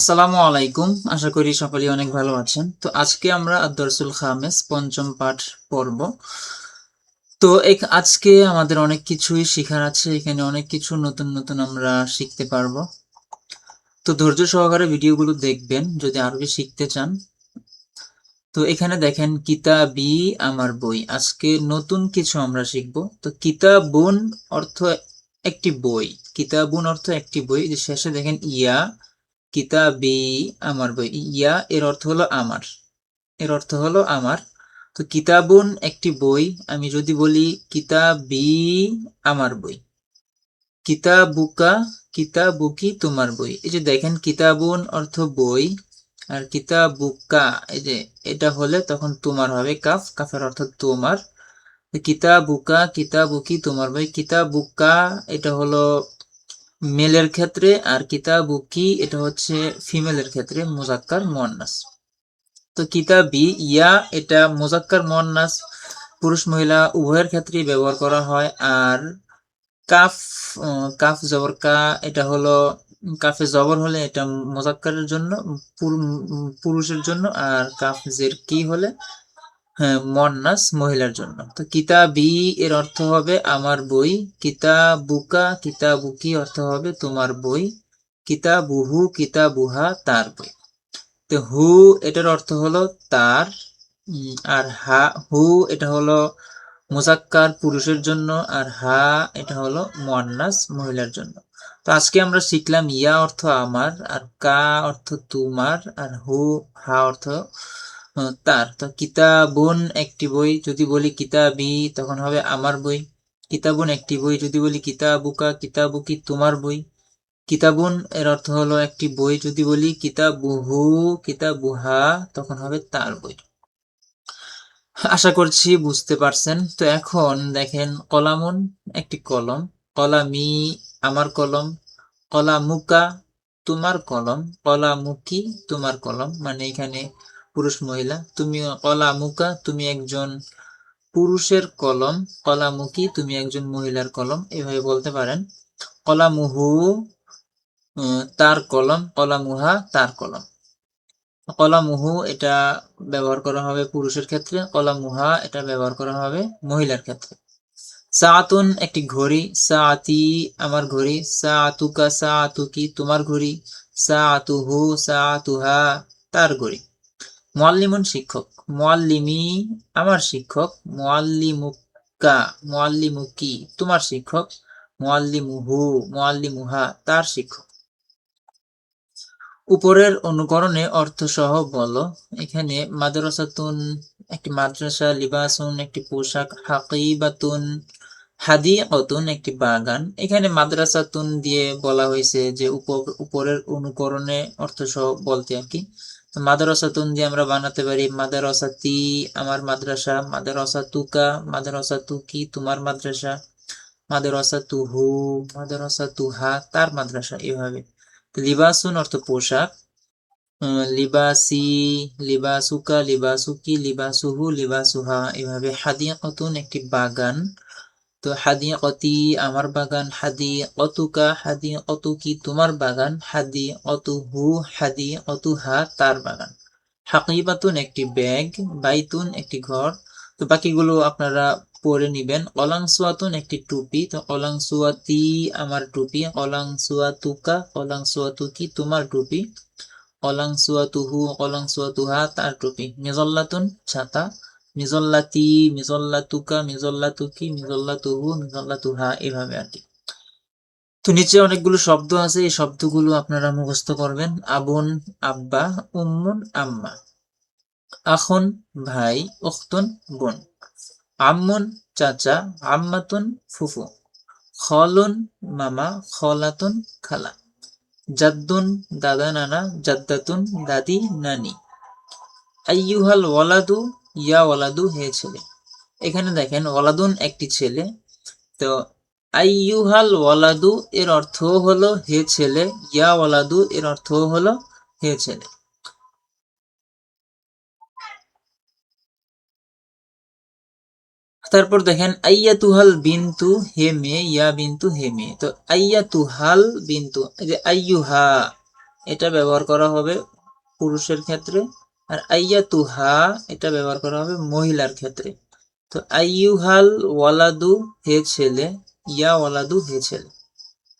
আসসালামু আলাইকুম। আশা করি সকলেই অনেক ভালো আছেন। তো আজকে আমরা আদ-দরসুল খামেস পঞ্চম পাঠ পড়ব। তো আজকে আমাদের অনেক কিছুই শেখার আছে। এখানে অনেক কিছু নতুন নতুন আমরা শিখতে পারবো। তো ধৈর্য সহকারে ভিডিওগুলো দেখবেন যদি আরবি শিখতে চান। তো এখানে দেখেন কিতাবি আমার বই। আজকে নতুন কিছু আমরা শিখব। তো কিতাবুন অর্থ একটি বই। কিতাবুন অর্থ একটি বই। যে শেষে দেখেন ইয়া, কিতাবি আমার বই। ইয়া এর অর্থ হলো আমার। এর অর্থ হলো আমার। তো কিতাবুন একটি বই। আমি যদি বলি কিতাবি আমার বই। কিতাবুকা, কিতাবুকি তোমার বই। এই যে দেখেন কিতাবুন অর্থ বই, আর কিতাবুকা এই যে এটা হলে তখন তোমার হবে। কাফ, কাফের অর্থ তোমার। কিতাবুকা, কিতাবুকি তোমার বই। কিতাবুকা এটা হলো মেলের ক্ষেত্রে, আর কিতাবুকি এটা হচ্ছে ফিমেলের ক্ষেত্রে, মুজাক্কার মুয়ান্নাস। তো কিতাবি ইয়া এটা মুজাক্কার মুয়ান্নাস, পুরুষ মহিলা উভয়ের ক্ষেত্রেই ব্যবহার করা হয়। আর কাফ, কাফ জবর কা এটা হলো, কাফে জবর হলে এটা মুজাক্কারের জন্য, পুরুষের জন্য। আর কাফ জের কি হলে হ্যাঁ মুয়ান্নাস মহিলার জন্য। তো কিতাবি এর অর্থ হবে আমার বই। কিতাবুকা, কিতাবুকি অর্থ হবে তোমার বই। কিতাবুহু, কিতাবুহা তার বই। তো হু এটার অর্থ হলো তার। আর হা, হু এটা হলো মুজাক্কার পুরুষের জন্য, আর হা এটা হলো মুয়ান্নাস মহিলার জন্য। তো আজকে আমরা শিখলাম ইয়া অর্থ আমার, আর কা অর্থ তোমার, আর হু হা অর্থ তার। তো কিতাবুন একটি বই, যদি বলি কিতাবি তখন হবে আমার বই। কিতাবুন একটি বই, যদি বলি কিতাবুকা, কিতাবুকি তোমার বই। কিতাবুন এর অর্থ হলো একটি বই, যদি বলি কিতাবুহু, কিতাবুহা তখন হবে তার বই। আশা করছি বুঝতে পারছেন। তো এখন দেখেন কলামুন একটি কলম, কলামি আমার কলম, কলামুকা তোমার কলম, কলামুকি তোমার কলম। মানে এখানে পুরুষ মহিলা। তুমি কলামুকা তুমি একজন পুরুষের কলম, কলামুকি তুমি একজন মহিলার কলম, এভাবে বলতে পারেন। কলামুহু তার কলম, কলামুহা তার কলম। কলামুহু এটা ব্যবহার করা হবে পুরুষের ক্ষেত্রে, কলামুহা এটা ব্যবহার করা হবে মহিলার ক্ষেত্রে। সাআতুন একটি ঘড়ি, সাআতি আমার ঘড়ি, সাআতুকা, সাআতুকি তোমার ঘড়ি, সাআতুহু, সাআতুহা তার ঘড়ি। মুআল্লিমুন শিক্ষক, মুআল্লিমি আমার শিক্ষক, মুআল্লিমুকা, মুআল্লিমুকি তোমার শিক্ষক, মুআল্লিমুহু, মুআল্লিমুহা তার শিক্ষক। উপরের অনুকরণে অর্থসহ বলো। এখানে মাদ্রাসাতুন একটি মাদ্রাসা, লিবাসুন একটি পোশাক, হাকিবাতুন হাদিকাতুন একটি বাগান। এখানে মাদ্রাসাতুন দিয়ে বলা হয়েছে যে উপরের অনুকরণে অর্থসহ বলতে আর কি। মাদ্রাসাতুন দিয়ে আমরা বানাতে পারি মাদ্রাসাতি আমার মাদ্রাসা, মাদ্রাসাতুকা, মাদ্রাসাতুকি তোমার মাদ্রাসা, মাদ্রাসাতুহু, মাদ্রাসাতুহা তার মাদ্রাসা, এভাবে। লিবাসুন অর্থ পোশাক, লিবাসি, লিবাসুকা, লিবাসুকি, লিবাসুহু, লিবাসুহা, এভাবে। হাদিকাতুন একটি বাগান, তো হাদিকাতি আমার বাগান, হাদিকাতুকা, হাদিকাতুকি তোমার বাগান, হাদিকাতুহু, হাদিকাতুহা তার বাগান। হাকিবাতুন একটি ব্যাগ, বাইতুন একটি ঘর। তো বাকিগুলো আপনারা পড়ে নিবেন। অলাংসুয়াতুন একটি টুপি, তো অলাংসুয়াতি আমার টুপি, অলাংসুয়াতুকা, অলাংসুয়াতুকি তোমার টুপি, অলাংসুয়াতুহু, অলাংসুয়াতুহা তার টুপি। মিজল্লাতুন ছাতা, মিজল্লাতি, মিজল্লাতুকা, মিজল্লাতুকি, মিজল্লাতুহু, মিজল্লাতুহা, এভাবে আর কি। তো নিচে অনেকগুলো শব্দ আছে, এই শব্দগুলো আপনারা মুখস্থ করবেন। আবুন আব্বা, উম্মুন আম্মা, আখুন ভাই, উখতুন বোন, আম্মুন চাচা, আম্মাতুন ফুফু, খলুন মামা, খলাতুন খালা, জাদ্দুন দাদা নানা, জাদ্দাতুন দাদি নানি। আইয়ুহাল ওয়ালাদু ইয়া ওয়ালাদু হে ছেলে। এখানে দেখেন ওয়ালাদুন একটি ছেলে। তো আইয়ুহাল ওয়ালাদু এর অর্থ হলো হে ছেলে, ইয়া ওয়ালাদু এর অর্থ হলো হে ছেলে। তারপর দেখেন আইয়াতুহাল বিন্তু হে মেয়ে, ইয়া বিন্তু হে মেয়ে। তো আইয়াতুহাল বিন্তু, এই যে আইয়ুহা, এটা ব্যবহার করা হবে পুরুষের ক্ষেত্রে, আর আইয়াতুহা এটা ব্যবহার করা হবে মহিলার ক্ষেত্রে। তো আইয়ুহাল ওয়ালাদু হে ছেলে, ইয়া ওয়ালাদু হে ছেলে।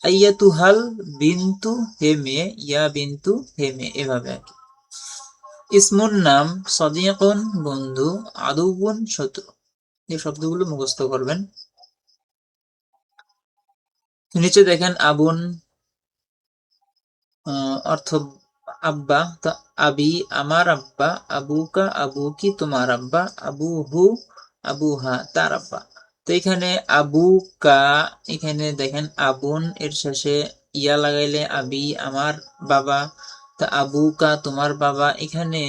আইয়াতুহাল বিন্তু হে মেয়ে, ইয়া বিন্তু হে মেয়ে, এভাবে আর কি। ইসমুন নাম, সদিকুন বন্ধু, আদুবুন শত্রু। এই শব্দগুলো মুখস্থ করবেন। নিচে দেখেন আবুন অর্থ আব্বা, তো আবি আমার আব্বা, আবুকা আবুকি তোমার আব্বা, আবুহু আবুহা তার আব্বা। তো এখানে আবুকা, এখানে দেখেন আবুন এর শেষে ইয়া লাগাইলে আবি আমার বাবা, তা আবুকা তোমার বাবা। এখানে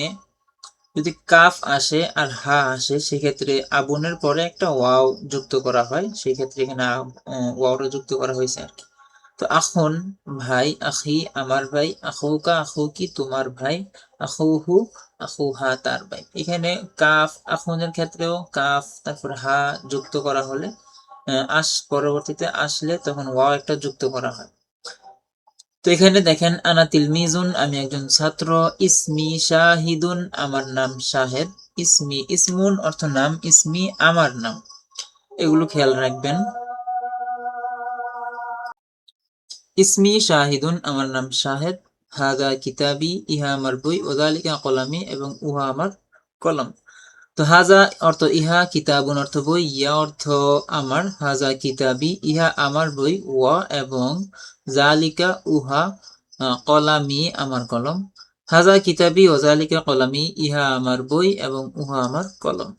যদি কাফ আসে আর হা আসে সেক্ষেত্রে আবুনের পরে একটা ওয়াও যুক্ত করা হয়, সেক্ষেত্রে এখানে ওয়াওটা যুক্ত করা হয়েছে আর কি। তো আখুন ভাই, আখি আমার ভাই, আখুকা আখুকি তোমার ভাই, আখুহু আখুহা তার ভাই। এখানে কাফ আখুনের ক্ষেত্রেও কাফ তারপর হা যুক্ত করা হলে পরবর্তীতে আসলে তখন ওয়াও একটা যুক্ত করা হয়। তো এখানে দেখেন আনা তিলমিজুন আমি একজন ছাত্র, ইসমি শাহিদুন আমার নাম শাহেদ, ইসমি ইসমুন অর্থ নাম, ইসমি আমার নাম, এগুলো খেয়াল রাখবেন। ইসমি শাহিদুন আমার নাম শাহেদ, হাদা কিতাবি ইহা আমার বই, ওদালিকা কলামি এবং উহা আমার কলম। তো হাজা অর্থ ইহা, কিতাবুন অর্থ বই, ইয়া অর্থ আমার, হাজা কিতাবি ইহা আমার বই, ওয়া এবং জালিকা উহা কলামি আমার কলম। হাজা কিতাবি ও জালিকা কলামি ইহা আমার বই এবং উহা আমার কলম।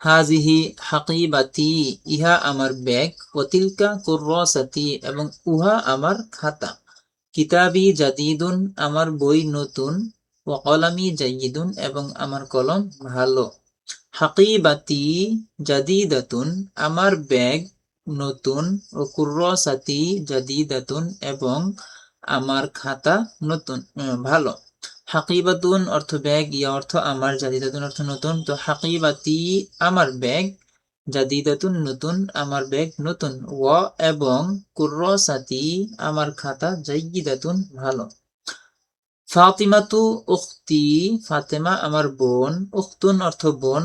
হাজিহি হাকিবাতি ইহা আমার ব্যাগ, ওতিলকা কুররাসাতি এবং উহা আমার খাতা। কিতাবি জাদিদুন আমার বই নতুন, ও কলামি জাইয়িদুন এবং আমার কলম ভালো। হাকিবাতি জাদিদাতুন আমার ব্যাগ নতুন, ও কুররাসাতি জাদিদাতুন এবং আমার খাতা নতুন ভালো। হাকিবাতুন অর্থ ব্যাগ, ইয়া অর্থ আমার, জাদিদাতুন অর্থ নতুন। তো হাকিবাতি আমার ব্যাগ, জাদিদাতুন নতুন, আমার ব্যাগ নতুন, ওয়া এবং কুররাসাতি আমার খাতা, জাইয়িদাতুন ভালো। ফাতিমাতু উখতি ফাতেমা আমার বোন, উখতুন অর্থ বোন,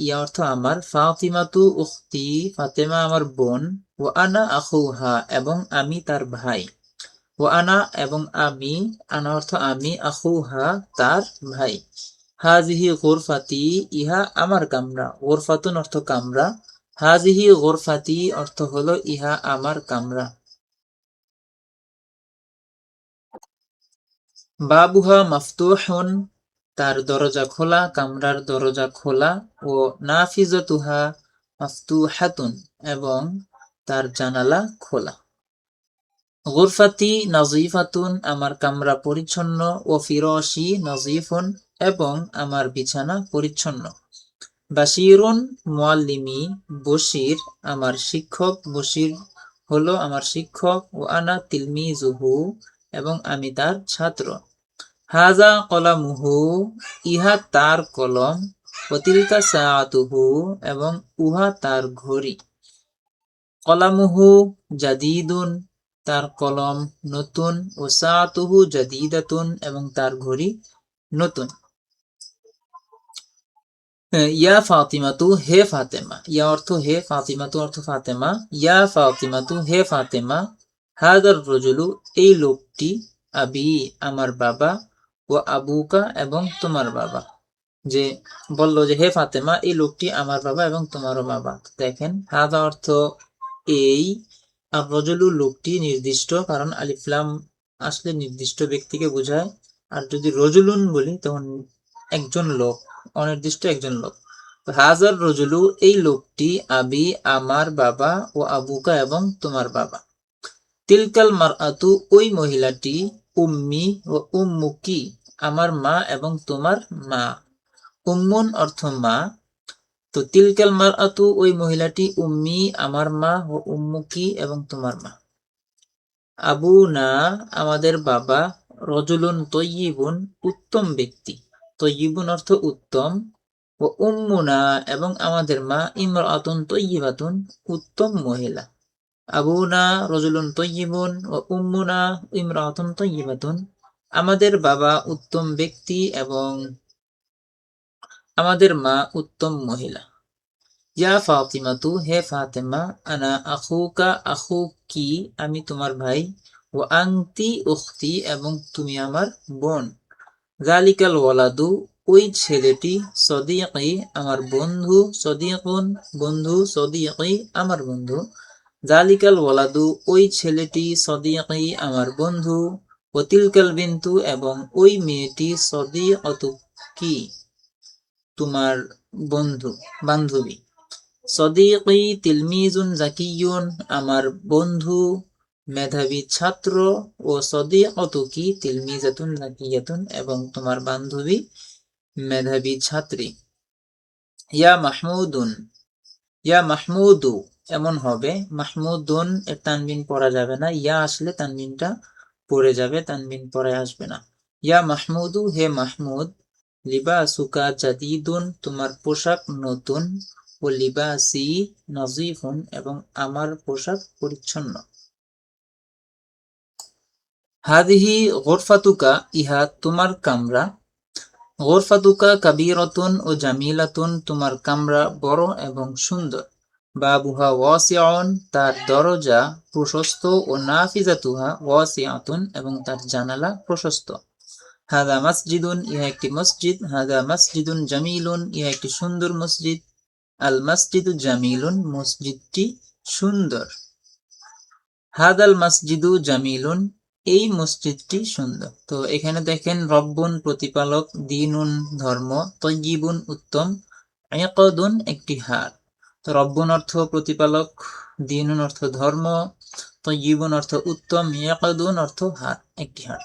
ইয়া অর্থ আমার, ফাতিমাতু উখতি ফাতেমা আমার বোন, ও আনা আখুহা এবং আমি তার ভাই, ও আনা এবং আমি, আনা অর্থ আমি, আখুহা তার ভাই। হাজিহি গোরফাতি ইহা আমার কামরা, গোরফাতুন অর্থ কামরা, হাজিহি গোরফাতি অর্থ হলো ইহা আমার কামরা। বাবুহা মাফতুহুন তার দরজা খোলা, কামরার দরজা খোলা, ও নাফিজাতুহা মাফতুহাতুন এবং তার জানালা খোলা। গুরফাতি নাজিফাতুন আমার কামরা পরিচ্ছন্ন, ও ফিরশি নাজিফুন এবং আমার বিছানা পরিচ্ছন্ন। বাশিরুন মুআল্লিমি বশির আমার শিক্ষক, বশির হলো আমার শিক্ষক, ও আনা তিলমিজুহু এবং আমি তার ছাত্র। হাজা কলামুহু ইহা তার কলম, ও তিলকা সাআতুহু এবং উহা তার ঘড়ি। কলামুহু জাদিদুন তার কলম নতুন, ও সাআতুহু জাদিদাতুন এবং তার ঘড়ি নতুন। ইয়া ফাতিমাতু হে ফাতেমা, ইয়া অর্থ হে, ফাতিমাতু অর্থ ফাতেমা, ইয়া ফাতিমাতু হে ফাতেমা, হাদার রজুলু এই লোকটি, আবি আমার বাবা, ও আবুকা এবং তোমার বাবা। যে বলল যে হে ফাতেমা এই লোকটি আমার বাবা এবং তোমারও বাবা। দেখেন হাদা অর্থ এই, আর রজুলু লোকটি নির্দিষ্ট, কারণ আলিফ লাম আসলে নির্দিষ্ট ব্যক্তিকে বোঝায়, আর যদি রজুলুন বলি তখন একজন লোক, অনির্দিষ্ট একজন লোক। হাজার রজুলু এই লোকটি, আবি আমার বাবা, ও আবুকা এবং তোমার বাবা। তিলকাল মারআতু ওই মহিলাটি, উম্মি ও উম্মুকি আমার মা এবং তোমার মা। উম্মুন অর্থ মা, তো তিলকাল মারআতু ওই মহিলাটি, উম্মি আমার মা, ও উম্মুকি এবং তোমার মা। আবু না আমাদের বাবা, রজুলুন তয়্যিবুন উত্তম ব্যক্তি, তয়্যিবুন অর্থ উত্তম, ও উম্মুনা এবং আমাদের মা, ইমরাতুন তয়্যিবাতুন উত্তম মহিলা। আবুনা রজুলুন তয়্যিবুন ও উম্মুনা ইমরাতুন তয়্যিবাতুন, আমাদের বাবা উত্তম ব্যক্তি এবং আমাদের মা উত্তম মহিলা। ইয়া ফাতিমাতু, হে ফাতেমা, আনা আখুকা, আখুকি, আমি তোমার ভাই, ও আংতি উখতি, এবং তুমি আমার বোন। যালিকাল ওয়ালাদু, ওই ছেলেটি, সদিকি, আমার বন্ধু, সদিকুন, বন্ধু, সদিকি, আমার বন্ধু। যালিকাল ওয়ালাদু, ওই ছেলেটি, সদিকি, আমার বন্ধু। ও তিলকাল বিন্তু, এবং ওই মেয়েটি, সদিকতুকি, তোমার বন্ধু, বান্ধবী। সদিকি তিলমিজুন জাকিয়ুন, আমার বন্ধু মেধাবী ছাত্র। ও সদিকতুকি তিলমিজাতুন জাকিয়াতুন, এবং তোমার বান্ধবী মেধাবী ছাত্রী। ইয়া মাহমুদুন, ইয়া মাহমুদু, এমন হবে। মাহমুদুন এর তানবিন পড়া যাবে না, ইয়া আসলে তানবিনটা পড়ে যাবে, তানবিন পরে আসবে না। ইয়া মাহমুদু, হে মাহমুদ, লিবাসুকা জাদিদুন, তোমার পোশাক নতুন। ও লিবাসি নজিফুন, এবং আমার পোশাক পরিচ্ছন্ন। হাদিহি গোরফাতুকা, ইহা তোমার কামরা। গোরফাতুকা কাবীরাতুন, ও জামিলাতুন, তোমার কামরা বড় এবং সুন্দর। বাবুহা ওয়াসিউন, তার দরজা প্রশস্ত। ও নাফিজাতুহা ওয়াসিআতুন, এবং তার জানালা প্রশস্ত। হাদা মসজিদুন, ইহা একটি মসজিদ। হাদা মসজিদুন জামিলুন, ইহা একটি সুন্দর মসজিদ। আল মসজিদু জামিলুন, মসজিদটি সুন্দর। হাদাল মসজিদু জামিলুন, এই মসজিদটি সুন্দর। তো এখানে দেখেন রব্বুন প্রতিপালক, দিনুন ধর্ম, তয়্যিবুন উত্তম, ইকদুন একটি হার। তো রব্বুন অর্থ প্রতিপালক, দিনুন অর্থ ধর্ম, তয়্যিবুন অর্থ উত্তম, ইকদুন অর্থ হার, একটি হার।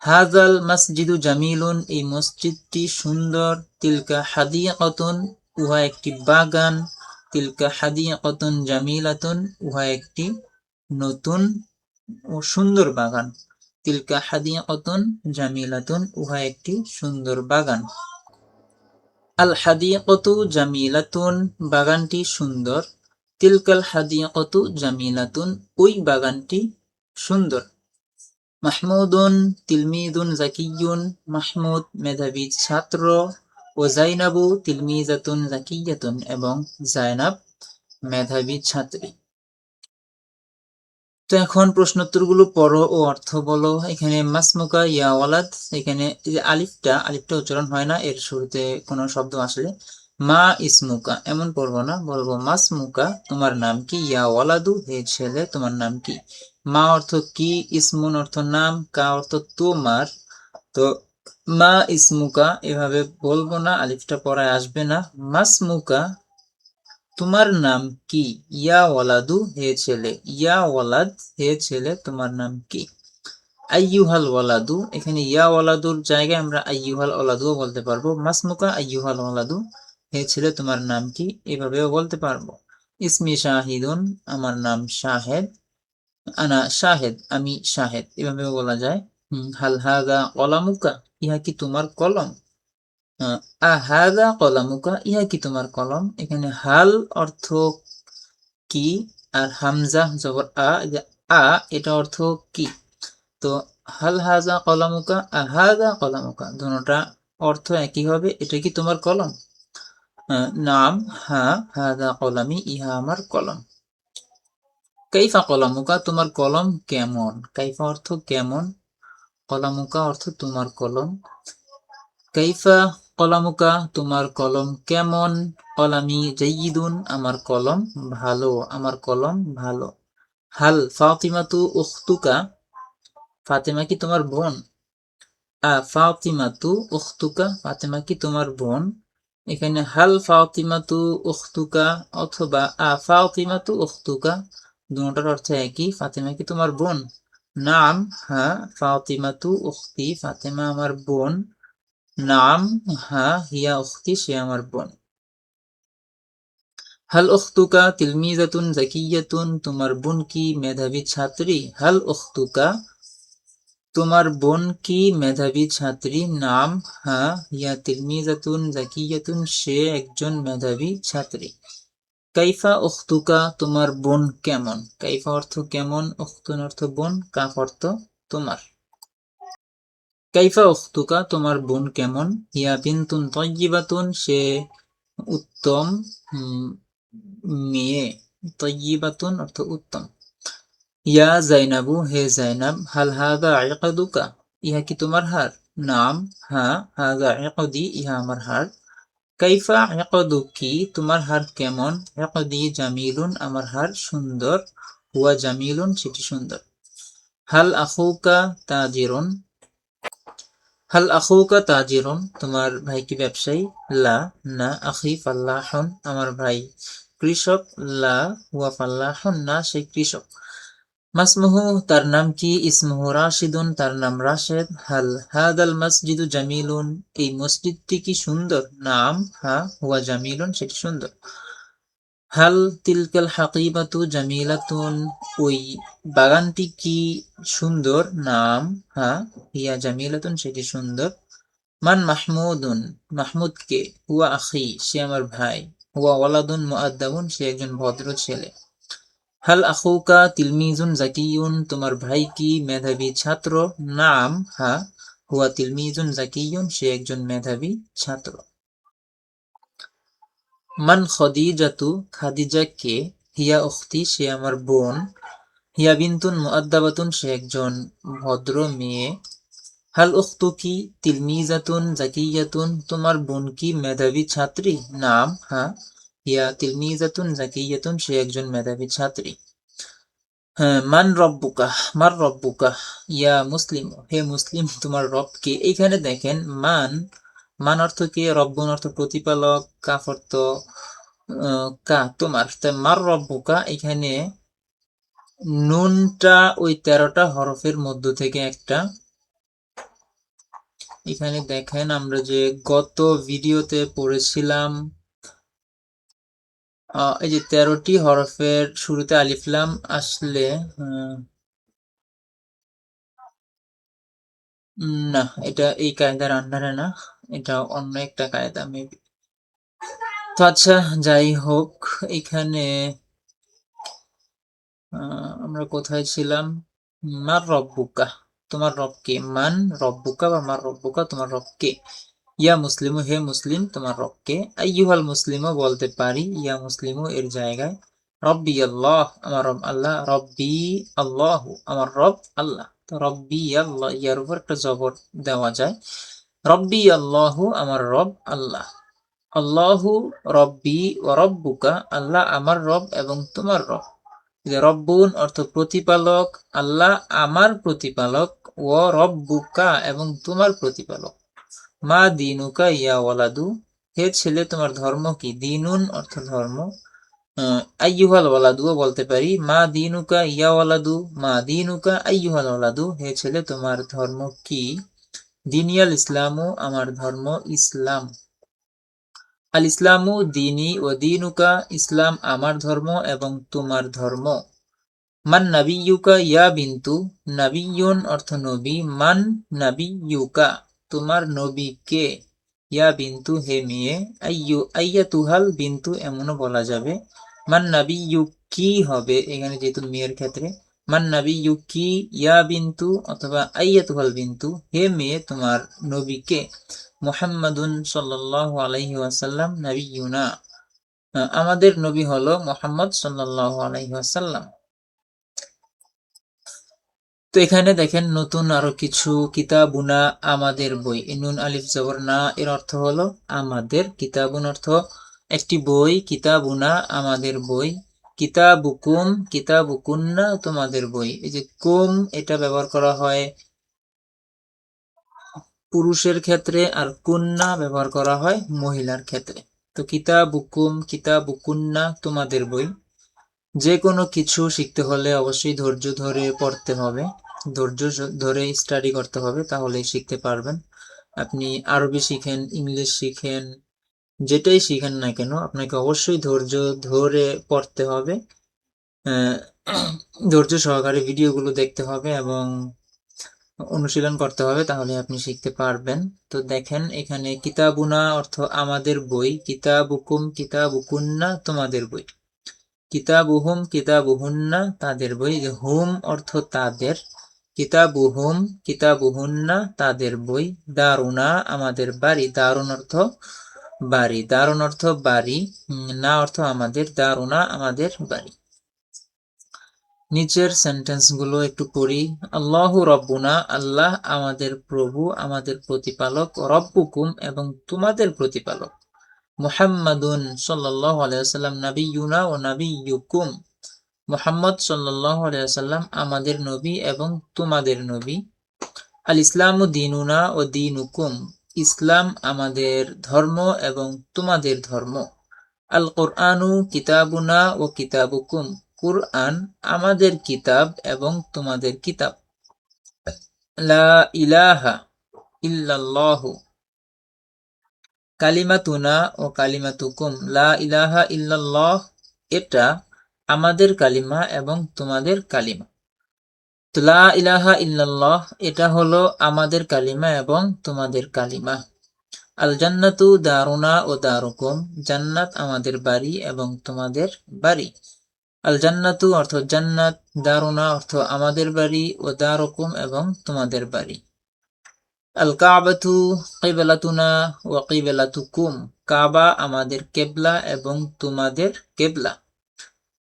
হাজাল মসজিদু জামিলুন, এই মসজিদটি সুন্দর। তিলকা হাদিয়াতুন, উহা একটি বাগান। তিলকা হাদিয়াতুন জামিলাতুন, উহা একটি নতুন ও সুন্দর বাগান। তিলকা হাদিয়াতুন জামিলাতুন, উহা একটি সুন্দর বাগান। আল হাদিয়াতু জামিলাতুন, বাগানটি সুন্দর। তিলকাল হাদিয়াতু জামিলাতুন, ওই বাগানটি সুন্দর। মাহমুদুন তিলমিদুন জাকিয়ুন, মাহমুদ মেধাবী ছাত্র। ও জাইনাবু তিলমিজাতুন জাকিয়াতুন, এবং জাইনাব মেধাবী ছাত্রী। তো এখন প্রশ্নোত্তরগুলো পড়ো ও অর্থ বলো। এখানে মাসমুকা ইয়া ওয়ালাদ, এখানে যে আলিফটা উচ্চারণ হয় না, এর শুরুতে কোনো শব্দ আসলে। মা ইসমুকা, এমন পড়বো না, বলবো মাসমুকা, তোমার নাম কি। ইয়া ওয়ালাদু, হে ছেলে, তোমার নাম কি। মা অর্থ কি, ইসমুন অর্থ নাম, কা অর্থ তোমার। তো মা ইসমুকা এভাবে বলবো না, আলিফটা পড়ায় আসবে না। মাসমুকা, তোমার নাম কি। ইয়া ওয়ালাদু, হে ছেলে। ইয়া ওয়ালাদ, হে ছেলে, তোমার নাম কি। আইয়ুহাল ওয়ালাদু, এখানে ইয়া ওয়ালাদুর জায়গায় আমরা আইয়ুহাল ওয়ালাদুও বলতে পারবো। মাসমুকা আইয়ুহাল ওয়ালাদু, হে ছেলে, তোমার নাম কি, এভাবেও বলতে পারবো। ইসমি শাহিদুন, আমার নাম শাহেদ। আনা শাহেদ, আমি শাহেদ, এভাবেও বলা যায়। হাল হাদা কলামুকা, ইহা কি তোমার কলম। আহাদা কলামুকা, ইহা কি তোমার কলম। এখানে হাল অর্থ কি, আর হামজা জবর আ, আ এটা অর্থ কি। তো হাল হাজা কলামুকা, আহাদা কলামুকা, দুটোটা অর্থ একই হবে। এটা কি তোমার কলম। নাম, হ্যাঁ, হাদা কলামি, ইহা আমার কলম। কাইফা কলামুকা, তোমার কলম কেমন। কাইফা অর্থ কেমন, কলামুকা অর্থ তোমার কলম। কাইফা কলামুকা, তোমার কলম কেমন। কলামি জাইয়িদুন, আমার কলম ভালো, আমার কলম ভালো। হাল ফাতিমাতু উখতুকা, ফাতেমা কি তোমার বোন। ফাতিমাতু উখতুকা, ফাতেমা কি তোমার বোন। এখানে হাল ফাতিমাতু উখতুকা অথবা ফাতিমাতু উখতুকা, দুটোর অর্থ একই। ফাতেমা কি তোমার বোন। নাম, হ্যাঁ, ফাতিমাতু উখতি, ফাতেমা আমার বোন। নাম, হ্যাঁ, হিয়া উখতি, সে আমার বোন। হাল উখতুকা তিলমিজাতুন জাকিয়াতুন, তোমার বোন কি মেধাবী ছাত্রী। হাল উখতুকা, তোমার বোন কি মেধাবী ছাত্রী। নাম, হ্যাঁ, হিয়া তিলমিজাতুন জাকিয়াতুন, সে একজন মেধাবী ছাত্রী। কাইফা উখতুকা, তোমার বোন কেমন। কাইফা অর্থ কেমন, উখতুন অর্থ বোন, কাফ অর্থ তোমার। কাইফা উখতুকা, তোমার বোন কেমন? ইয়া বিনতুন তয়্যিবাতুন, সে উত্তম মেয়ে। তয়্যিবাতুন অর্থ উত্তম। ইয়া জাইনাবু, হে জাইনাব, হাল হাদা ইকাদুকা, ইহা কি তোমার হার? নাম, হ্যাঁ, হাদা ইকদি, ইহা আমার হার। কাইফা ইকদুকি, তোমার হার কেমন? ইকদি জামিলুন, আমার হার সুন্দর। হুয়া জামিলুন, সেটি সুন্দর। হাল আখুকা তাজিরুন, হাল আখুকা তাজিরুন, তোমার ভাই কি ব্যবসায়ী? লা, না। আখি ফাল্লাহুন, আমার ভাই কৃষক। লা হুয়া ফাল্লাহুন, না, সে কৃষক। মাসমুহু, তার নাম কি? ইসমুহু রাশিদুন, তার নাম রাশেদ। হাল হাদাল মসজিদু জামিলুন, এই মসজিদটি কি সুন্দর? নাম, হ্যাঁ। হুয়া জামিলুন, সেটি সুন্দর। হাল তিলকাল হাকিবাতু জামিলাতুন, ওই বাগানটি কি সুন্দর? নাম, হ্যাঁ। হিয়া জামিলাতুন, সেটি সুন্দর। মান মাহমুদুন, মাহমুদ কে? হুয়া আখি, সে আমার ভাই। হুয়া ওয়ালাদুন মুআদ্দাবুন, সে একজন ভদ্র ছেলে। হাল আখুকা তিলমিজুন জাকিয়ুন, তোমার ভাই কি মেধাবী ছাত্র? নাম, হ্যাঁ। হুয়া তিলমিজুন জাকিয়ুন, সে একজন মেধাবী ছাত্র। মান খদিজাতু, খাদিজা কে? হিয়া উখতি, সে আমার বোন। হিয়া বিনতুন মুআদ্দাবাতুন, সে একজন ভদ্র মেয়ে। হাল উখতুকি তিলমিজাতুন জাকিয়াতুন, তোমার বোন কি মেধাবী ছাত্রী? নাম, হ্যাঁ। হিয়া তিলমিজাতুন জাকিয়াতুন, সে একজন মেধাবী ছাত্রী। হ্যাঁ, মান রব্বুকা, মার রব্বুকা, ইয়া মুসলিম, হে মুসলিম, তোমার রব কে? এইখানে দেখেন মান, মান অর্থ কে, রব্বুন অর্থ প্রতিপালক, কাফ অর্থ কা, তোমার। তাই মার রব্বুকা, এখানে নুনটা ওই 13টা হরফের মধ্য থেকে একটা। এখানে দেখেন আমরা যে গত ভিডিওতে পড়েছিলাম, এই যে 13টি হরফের শুরুতে আলিফলাম আসলে, না, এটা এই কায়দার আন্ডারে না, এটা অন্য একটা কায়দা মেবি। তো আচ্ছা, যাই হোক, এখানে আমরা কোথায় ছিলাম? মার রব্বুকা, তোমার রব কে? মান রব্বুকা বা মার রব্বুকা, তোমার রব কে? ইয়া মুসলিমু, হে মুসলিম, তোমার রব কে? আইয়ুহাল মুসলিমও বলতে পারি, ইয়া মুসলিমু এর জায়গায়। রব্বি আল্লাহ, আমার রব আল্লাহ। রব্বি আল্লাহু, আমার রব আল্লাহ। তো রব্বি আল্লাহ, ইয়ার উপর একটা জবর দেওয়া যায়। রব্বি আল্লাহু, আমার রব আল্লাহ। আল্লাহু রব্বি ও রব্বুকা, আল্লাহ আমার রব এবং তোমার রব। রব্বুন অর্থ প্রতিপালক, আল্লাহ আমার প্রতিপালক। ও রব্বুকা, এবং তোমার প্রতিপালক। মা দিনুকা ইয়া ওয়ালাদু, হে ছেলে, তোমার ধর্ম কি? দিনুন অর্থ ধর্ম। আইয়ুহাল ওয়ালাদুও বলতে পারি। মা দিনুকা ইয়া ওয়ালাদু, মা দিনুকা আইয়ুহাল ওয়ালাদু, হে ছেলে, তোমার ধর্ম কি? দিনিয়াল ইসলামু, আমার ধর্ম ইসলাম। আল ইসলামু দিনী ও দিনুকা, ইসলাম আমার ধর্ম এবং তোমার ধর্ম। মান নাবিয়ুকা ইয়া বিন্তু, নাবিয়ুন অর্থ নবী। মান নাবিয়ুকা, তোমার নবী কে? ইয়া বিন্তু, হে মেয়ে। আইয়াতুহাল বিন্তু, এমনও বলা যাবে। মান নাবিয়ুকি হবে এখানে যেহেতু মেয়ের ক্ষেত্রে। মান নাবিয়ুকি ইয়া বিন্তু, অথবা আইয়াতুহাল বিন্তু, হে মেয়ে, তোমার নবী কে? মুহাম্মাদুন সাল্লাল্লাহু আলাইহি ওয়াসাল্লাম নাবিয়ুনা, আমাদের নবী হলো মুহাম্মদ সাল্লাল্লাহু আলাইহি ওয়াসাল্লাম। তো এখানে দেখেন নতুন আরো কিছু, কিতাবুনা, আমাদের বই। নুন আলিফ জবর না, এর অর্থ হলো আমাদের। কিতাবুন অর্থ একটি বই, কিতাবুনা আমাদের বই। কিতাবুকুম, কিতাবুকুন্না তোমাদের বই। এই যে কুম, এটা ব্যবহার করা হয় পুরুষের ক্ষেত্রে, আর কুন্না ব্যবহার করা হয় মহিলার ক্ষেত্রে। তো কিতাবুকুম, কিতাবুকুন্না তোমাদের বই। যে কোনো কিছু শিখতে হলে অবশ্যই ধৈর্য ধরে পড়তে হবে, ধৈর্য ধরে স্টাডি করতে হবে, তাহলেই শিখতে পারবেন। আপনি আরবি শিখেন, ইংলিশ শিখেন, যেটাই শিখেন না কেন, আপনাকে অবশ্যই ধৈর্য ধরে পড়তে হবে। ধৈর্য সহকারে ভিডিওগুলো দেখতে হবে এবং অনুশীলন করতে হবে, তাহলে আপনি শিখতে পারবেন। তো দেখেন এখানে কিতাবুনা অর্থ আমাদের বই, কিতাবুকুম কিতাবুকুন্না তোমাদের বই, কিতাবুহুম কিতাবুহুন্না তাদের বই। হুম অর্থ তাদের, কিতাবুহুম কিতাবুহুন্না তাদের বই, দারুনা আমাদের বাড়ি, দারুন অর্থ বাড়ি, দারুন অর্থ বাড়ি, না অর্থ আমাদের, দারুনা আমাদের বাড়ি। নিচের সেন্টেন্স গুলো একটু পড়ি। আল্লাহু রব্বুনা আল্লাহ আমাদের প্রভু, আমাদের প্রতিপালক, রব্বুকুম এবং তোমাদের প্রতিপালক, মুহাম্মাদুন সাল্লাল্লাহু আলাইহি ওয়াসাল্লাম নাবিয়ুনা ও নাবিয়ুকুম, মুহাম্মদ সাল্লাল্লাহু আলাইহি ওয়াসাল্লাম আমাদের নবী এবং তোমাদের নবী, আল ইসলামু দীনুনা ও দীনুকুম ইসলাম আমাদের ধর্ম এবং তোমাদের ধর্ম, আল কোরআনু কিতাবুনা ও কিতাবুকুম কুরআন আমাদের কিতাব এবং তোমাদের কিতাব, লা ইলাহা ইল্লাল্লাহু কালিমাতুনা ও কালিমাতুকুম লা ইলাহা ইল্লাল্লাহ এটা আমাদের কালিমা এবং তোমাদের কালিমা। তো লা ইলাহা ইল্লাল্লাহ এটা হলো আমাদের কালিমা এবং তোমাদের কালিমা। আল জান্নাতু দারুনা ও দারুকুম জান্নাত আমাদের বাড়ি এবং তোমাদের বাড়ি। আল জান্নাতু অর্থ জান্নাত, দারুনা অর্থ আমাদের বাড়ি, ও দারুকুম এবং তোমাদের বাড়ি। আল কাবাতু কিবলাতুনা ওয়া কিবলাতুকুম কাবা আমাদের কেবলা এবং তোমাদের কেবলা।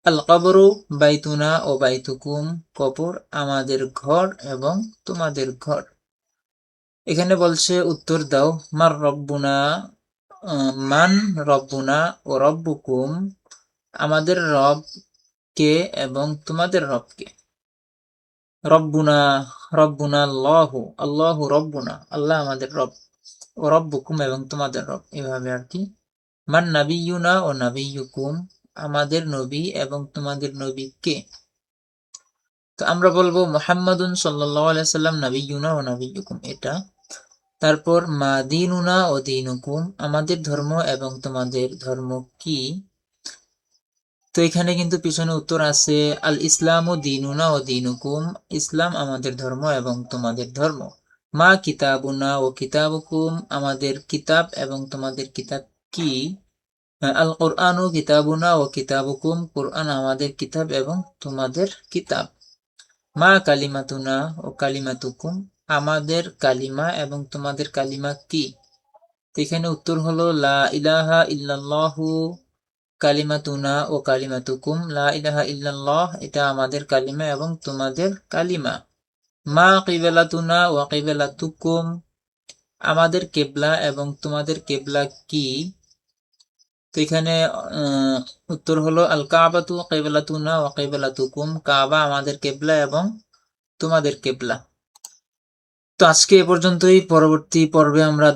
আল কবরু বাইতুনা ও বাইতুকুম কবর আমাদের ঘর এবং তোমাদের ঘর। এখানে বলছে উত্তর দাও। মার রব্বুনা মান রব্বুনা ও রব্বুকুম আমাদের রব কে এবং তোমাদের রব কে। রব্বুনা রব্বুনা আল্লাহু আল্লাহু রব্বুনা আল্লাহ আমাদের রব, ও রব্বুকুম এবং তোমাদের রব, এভাবে আর কি। মান নাবিয়ুনা ও নাবিয়ুকুম আমাদের নবী এবং তোমাদের নবী কে। তো আমরা বলবো মুহাম্মাদুন সাল্লাল্লাহু আলাইহি সাল্লাম নাবিয়ুনা ও নাবিয়ুকুম এটা। তারপর মা দীনুনা ও দীনুকুম আমাদের ধর্ম এবং তোমাদের ধর্ম কি। তো এখানে কিন্তু পিছনে উত্তর আছে আল ইসলামু দীনুনা ও দীনুকুম ইসলাম আমাদের ধর্ম এবং তোমাদের ধর্ম। মা কিতাবুনা ও কিতাবুকুম আমাদের কিতাব এবং তোমাদের কিতাব কি। আল কোরআনু কিতাবুনা ও কিতাবুকুম কোরআন আমাদের কিতাব এবং তোমাদের কিতাব। মা কালিমাতুনা ও কালিমাতুকুম আমাদের কালিমা এবং তোমাদের কালিমা কি। তো এখানে উত্তর হলো লা ইলাহা ইল্লাল্লাহু কালিমাতুনা ও কালিমাতুকুম লা ইলাহা ইল্লাল্লাহ এটা আমাদের কালিমা এবং তোমাদের কালিমা। মা কিবলাতুনা ওয়া কিবলাতুকুম আমাদের কেবলা এবং তোমাদের কেবলা কি। তো এখানে উত্তর হলো আল কাবাতু কিবলাতুনা ওয়া কিবলাতুকুম কাবা আমাদের কেবলা এবং তোমাদের কেবলা। তো আজকে এ পর্যন্তই। পরবর্তী পর্বে আমরা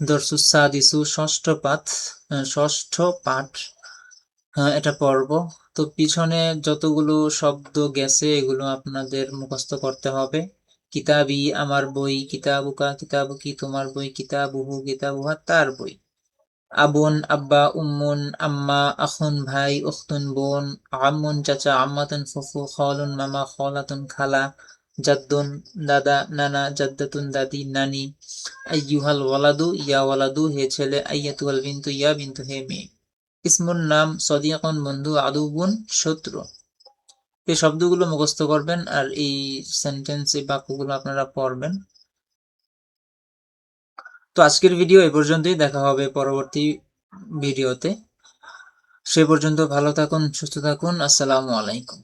দরসুস সাদিসু ষষ্ঠ পাঠ এটা পড়ব। তো পিছনে যতগুলো শব্দ গেছে এগুলো আপনাদের মুখস্থ করতে হবে। কিতাবি আমার বই, কিতাবুকা কিতাবুকি তোমার বই, কিতাবুহু কিতাবুহা তার বই। আবুন আব্বা, উম্মুন আম্মা, আখুন ভাই, উখতুন বোন, আম্মুন চাচা, আম্মাতুন ফুফু, খালুন মামা, খালাতুন খালা, জাদ্দুন দাদা নানা, জাদ্দাতুন দাদি নানি। আইয়ুহাল ওয়ালাদু ইয়া ওয়ালাদু হে ছেলে, আইয়াতুহাল বিনতু ইয়া বিনতু হে মেয়ে। ইসমুন নাম, সদিকুন বন্ধু, আদুবুন শত্রু। এই শব্দগুলো মুখস্থ করবেন আর এই সেন্টেন্স এই বাক্যগুলো আপনারা পড়বেন। তো আজকের ভিডিও এই পর্যন্তই, দেখা হবে পরবর্তী ভিডিওতে। সে পর্যন্ত ভালো থাকুন, সুস্থ থাকুন। আসসালামু আলাইকুম।